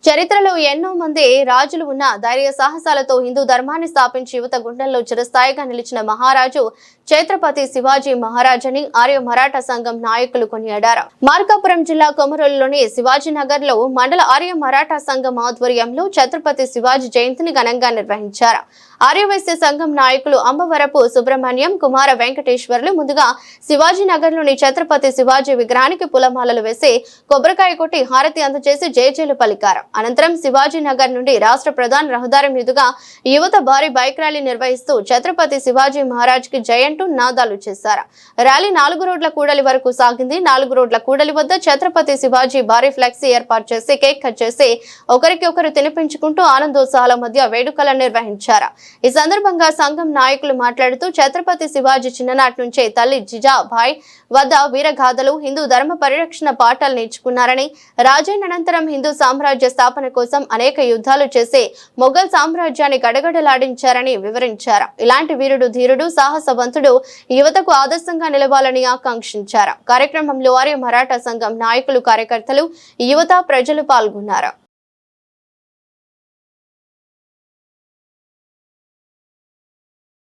చరిత్రలో ఎన్నో మంది రాజులు ఉన్న ధైర్య సాహసాలతో హిందూ ధర్మాన్ని స్థాపించి యువత గుండెల్లో చిరస్థాయిగా నిలిచిన మహారాజు ఛత్రపతి శివాజీ మహారాజ్ అని ఆర్య మరాఠా సంఘం నాయకులు కొనియాడారు. మార్కాపురం జిల్లా కొమరోలులోని శివాజీనగర్ లో మండల ఆర్య మరాఠా సంఘం ఆధ్వర్యంలో ఛత్రపతి శివాజీ జయంతిని ఘనంగా నిర్వహించారు. ఆర్యవైశ్య సంఘం నాయకులు అంబవరపు సుబ్రహ్మణ్యం, కుమార వెంకటేశ్వర్లు ముందుగా శివాజీనగర్ లోని ఛత్రపతి శివాజీ విగ్రహానికి పూలమాలలు వేసి కొబ్బరికాయ కొట్టి హారతి అందజేసి జయజయలు పలికారు. అనంతరం శివాజీనగర్ నుండి రాష్ట్ర ప్రధాన రహదారి మీదుగా యువత భారీ బైక్ ర్యాలీ నిర్వహిస్తూ ఛత్రపతి శివాజీ మహారాజ్ కి జై అంటూ నాదాలు చేశారు. ర్యాలీ 4 రోడ్ల కూడలి వరకు సాగింది. 4 రోడ్ల కూడలి వద్ద ఛత్రపతి శివాజీ భారీ ఫ్లెక్సీ ఏర్పాటు చేసి కేక్ కట్ చేసి ఒకరికి ఒకరు తినిపించుకుంటూ ఆనందోత్సాహాల మధ్య వేడుకలను నిర్వహించారు. ఈ సందర్భంగా సంఘం నాయకులు మాట్లాడుతూ ఛత్రపతి శివాజీ చిన్ననాటి నుంచే తల్లి జిజాబాయ్ వద్ద వీరగాథలు, హిందూ ధర్మ పరిరక్షణ పాఠాలు నేర్చుకున్నారని, రాజైన అనంతరం హిందూ సామ్రాజ్య స్థాపన కోసం అనేక యుద్ధాలు చేసి మొఘల్ సామ్రాజ్యాన్ని గడగడలాడించారని వివరించారు. ఇలాంటి వీరుడు, ధీరుడు, సాహసవంతుడు యువతకు ఆదర్శంగా నిలవాలని ఆకాంక్షించారు. కార్యక్రమంలో ఆర్య మరాఠా సంఘం నాయకులు, కార్యకర్తలు, యువత, ప్రజలు పాల్గొన్నారు.